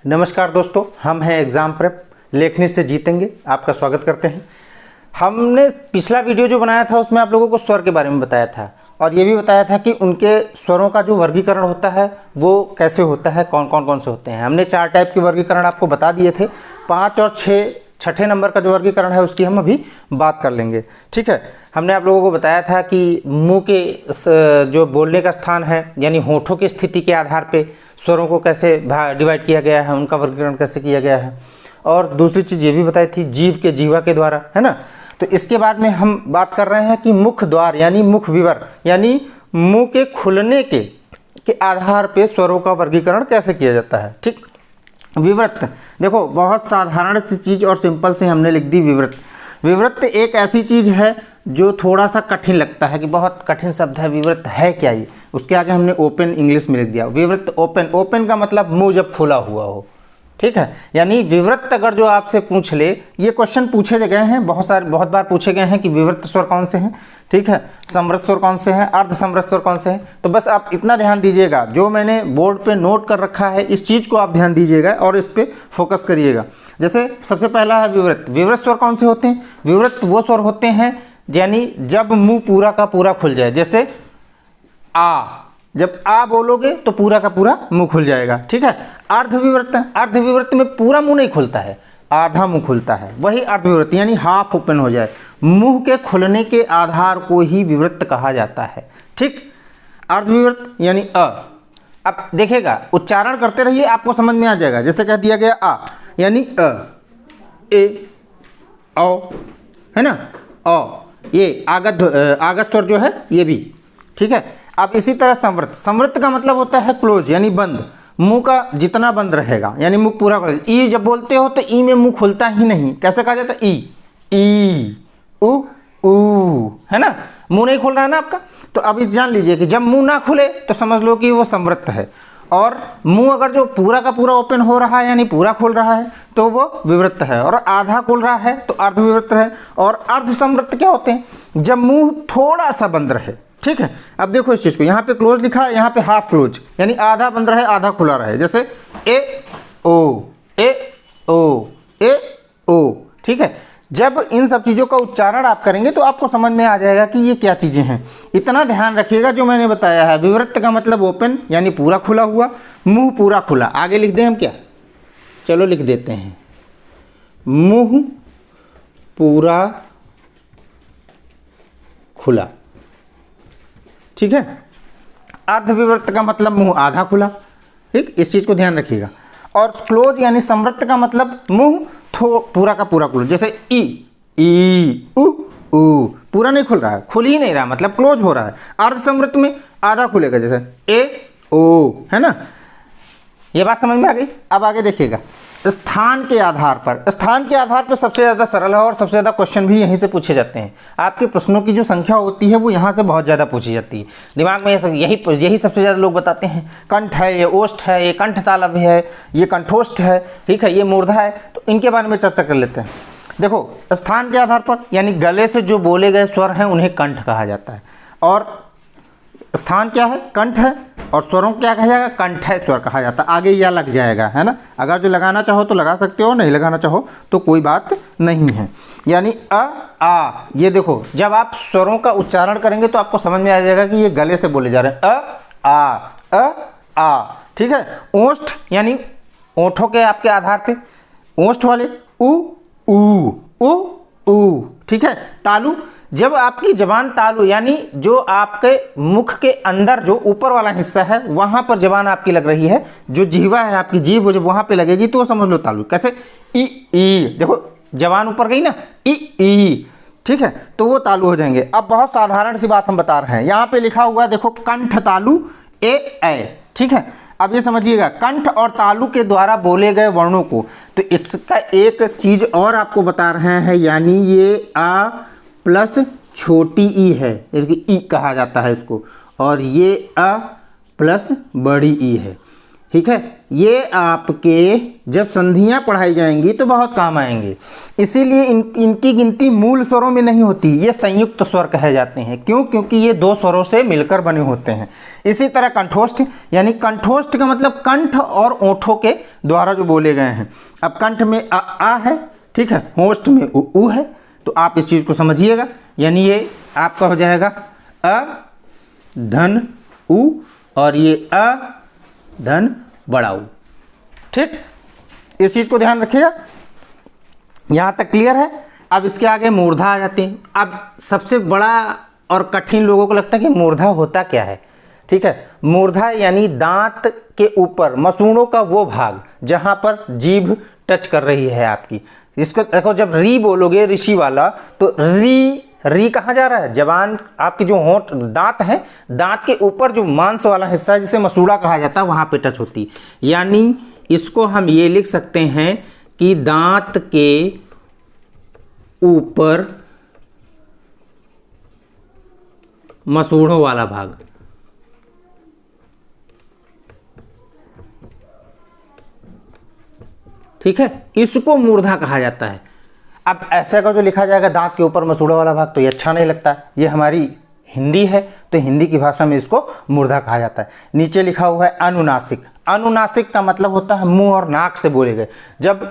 नमस्कार दोस्तों, हम हैं एग्ज़ाम प्रेप लेखनी से जीतेंगे। आपका स्वागत करते हैं। हमने पिछला वीडियो जो बनाया था उसमें आप लोगों को स्वर के बारे में बताया था और ये भी बताया था कि उनके स्वरों का जो वर्गीकरण होता है वो कैसे होता है, कौन से होते हैं। हमने 4 टाइप के वर्गीकरण आपको बता दिए थे। 5 और 6 छठे नंबर का जो वर्गीकरण है उसकी हम अभी बात कर लेंगे। ठीक है, हमने आप लोगों को बताया था कि मुंह के जो बोलने का स्थान है यानी होठों की स्थिति के आधार पे स्वरों को कैसे डिवाइड किया गया है, उनका वर्गीकरण कैसे किया गया है। और दूसरी चीज़ ये भी बताई थी जीव के जीवा के द्वारा, है ना। तो इसके बाद में हम बात कर रहे हैं कि मुख द्वार यानी मुख विवर यानी मुंह के खुलने के आधार पे स्वरों का वर्गीकरण कैसे किया जाता है। ठीक, विवृत्त देखो बहुत साधारण सी चीज़ और सिंपल से हमने लिख दी विवृत्त। विवृत्त एक ऐसी चीज़ है जो थोड़ा सा कठिन लगता है कि बहुत कठिन शब्द है, विवृत्त है क्या ये। उसके आगे हमने ओपन इंग्लिश में लिख दिया विवृत्त। ओपन का मतलब मुंह जब खुला हुआ हो। ठीक है, यानी विवृत्त अगर जो आपसे पूछ ले, ये क्वेश्चन पूछे गए हैं बहुत बार पूछे गए हैं कि विवृत्त स्वर कौन से हैं। ठीक है, समृद्ध स्वर कौन से हैं, अर्ध समृद्ध स्वर कौन से हैं। तो बस आप इतना ध्यान दीजिएगा, जो मैंने बोर्ड पे नोट कर रखा है इस चीज़ को आप ध्यान दीजिएगा और इस पर फोकस करिएगा। जैसे सबसे पहला है विवृत्त। विवृत्त स्वर कौन से होते हैं? विवृत्त वो स्वर होते हैं यानी जब मुंह पूरा का पूरा खुल जाए। जैसे आ, जब आ बोलोगे तो पूरा का पूरा मुंह खुल जाएगा। ठीक है, अर्धविवृत्त में पूरा मुंह नहीं खुलता है, आधा मुंह खुलता है, वही अर्धविवृत्त यानी हाफ ओपन हो जाए। मुंह के खुलने के आधार को ही विवृत्त कहा जाता है। ठीक, अर्धविवृत्त यानी अ। अब देखिएगा, उच्चारण करते रहिए आपको समझ में आ जाएगा। जैसे कह दिया गया आ यानी अ, ए, औ, है ना, औ, ये आगत स्वर जो है ये भी। ठीक है, अब इसी तरह समृद्ध का मतलब होता है क्लोज यानी बंद। मुंह का जितना बंद रहेगा यानी मुंह पूरा खुल। ई जब बोलते हो तो ई में मुंह खुलता ही नहीं। कैसे कहा जाता है? ई ऊ, है ना, मुंह नहीं खुल रहा है ना आपका। तो अब इस जान लीजिए कि जब मुंह ना खुले तो समझ लो कि वो समृद्ध है, और मुंह अगर जो पूरा का पूरा ओपन हो रहा है यानी पूरा खुल रहा है तो वो विवृत्त है, और आधा खुल रहा है तो अर्धविवृत्त है। और अर्ध समृद्ध क्या होते हैं? जब मुंह थोड़ा सा बंद रहे। ठीक है, अब देखो इस चीज़ को, यहाँ पे क्लोज लिखा है, यहाँ पे हाफ क्लोज यानी आधा बंद रहे आधा खुला रहे। जैसे ए ओ, ए ओ, ए ओ। ठीक है, जब इन सब चीज़ों का उच्चारण आप करेंगे तो आपको समझ में आ जाएगा कि ये क्या चीज़ें हैं। इतना ध्यान रखिएगा जो मैंने बताया है। विवृत्त का मतलब ओपन यानी पूरा खुला हुआ, मुंह पूरा खुला। आगे लिख दें हम क्या? चलो लिख देते हैं, मुंह पूरा खुला। ठीक है, अर्धविवृत्त का मतलब मुंह आधा खुला। ठीक, इस चीज़ को ध्यान रखिएगा। और क्लोज यानी समृद्ध का मतलब मुंह पूरा का पूरा खुला। जैसे ई उ, पूरा नहीं खुल रहा है, खुल ही नहीं रहा, मतलब क्लोज हो रहा है। अर्ध समृद्ध में आधा खुलेगा, जैसे ए ओ, है ना। ये बात समझ में आ गई। अब आगे देखिएगा, स्थान के आधार पर सबसे ज़्यादा सरल है और सबसे ज़्यादा क्वेश्चन भी यहीं से पूछे जाते हैं। आपके प्रश्नों की जो संख्या होती है वो यहाँ से बहुत ज़्यादा पूछी जाती है। दिमाग में यही सबसे ज़्यादा लोग बताते हैं। कंठ है, ये ओष्ठ है, ये कंठ तालव्य है, ये कंठोष्ठ है, ठीक है, ये मूर्धा है। तो इनके बारे में चर्चा कर लेते हैं। देखो, स्थान के आधार पर यानी गले से जो बोले गए स्वर हैं उन्हें कंठ कहा जाता है। और स्थान क्या है? कंठ है। और स्वरों क्या कहा जाएगा? कंठय स्वर कहा जाता है। आगे या लग जाएगा, है ना। अगर जो लगाना चाहो तो लगा सकते हो, नहीं लगाना चाहो तो कोई बात नहीं है। यानी अ आ, ये देखो जब आप स्वरों का उच्चारण करेंगे तो आपको समझ में आ जाएगा कि ये गले से बोले जा रहे हैं। अ आ। ठीक है, ओष्ठ यानी ओंठों के आपके आधार पे ओष्ठ वाले ऊ। ठीक है, तालु जब आपकी जबान तालु यानी जो आपके मुख के अंदर जो ऊपर वाला हिस्सा है वहां पर जबान आपकी लग रही है, जो जीवा है आपकी जीभ जब वहां पे लगेगी तो समझ लो तालु। कैसे? ई, देखो जबान ऊपर गई ना, ई। ठीक है, तो वो तालु हो जाएंगे। अब बहुत साधारण सी बात हम बता रहे हैं, यहाँ पे लिखा हुआ है देखो, कंठ तालु ए। ठीक है, अब ये समझिएगा, कंठ और तालु के द्वारा बोले गए वर्णों को, तो इसका एक चीज और आपको बता रहे हैं, यानी ये आ प्लस छोटी ई है, ई कहा जाता है इसको, और ये अ प्लस बड़ी ई है। ठीक है, ये आपके जब संधियां पढ़ाई जाएंगी तो बहुत काम आएंगे। इसीलिए इनकी गिनती मूल स्वरों में नहीं होती, ये संयुक्त स्वर कहे जाते हैं। क्यों? क्योंकि ये दो स्वरों से मिलकर बने होते हैं। इसी तरह कंठोष्ठ, यानी कंठोष्ठ का मतलब कंठ और ओठों के द्वारा जो बोले गए हैं। अब कंठ में आ है, ठीक है, होष्ठ में उ है, तो आप इस चीज़ को समझिएगा। यानी ये आपका हो जाएगा अ धन उ, और ये अ धन बड़ा उ। ठीक, इस चीज़ को ध्यान रखिएगा। यहाँ तक क्लियर है। अब इसके आगे मूर्धा आ जाते हैं। अब सबसे बड़ा और कठिन लोगों को लगता है कि मूर्धा होता क्या है। ठीक है, मूर्धा यानी दांत के ऊपर मसूड़ों का वो भाग जहाँ पर जीभ टच कर रही है आपकी। इसको देखो, जब री बोलोगे ऋषि वाला, तो री कहाँ जा रहा है? जबान आपकी जो होंठ दांत है, दांत के ऊपर जो मांस वाला हिस्सा है जिसे मसूड़ा कहा जाता है, वहाँ पे टच होती। यानी इसको हम ये लिख सकते हैं कि दांत के ऊपर मसूड़ों वाला भाग। ठीक है, इसको मूर्धा कहा जाता है। अब ऐसा का जो लिखा जाएगा दांत के ऊपर मसूड़ा वाला भाग, तो ये अच्छा नहीं लगता। ये हमारी हिंदी है, तो हिंदी की भाषा में इसको मूर्धा कहा जाता है। नीचे लिखा हुआ है अनुनासिक। अनुनासिक का मतलब होता है मुंह और नाक से बोले गए। जब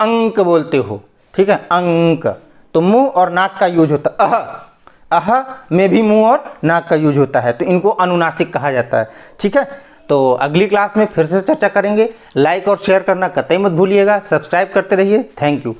अंक बोलते हो, ठीक है, अंक, तो मुंह और नाक का यूज होता है। अह में भी मुंह और नाक का यूज होता है, तो इनको अनुनासिक कहा जाता है। ठीक है, तो अगली क्लास में फिर से चर्चा करेंगे। लाइक और शेयर करना कतई मत भूलिएगा। सब्सक्राइब करते रहिए। Thank you.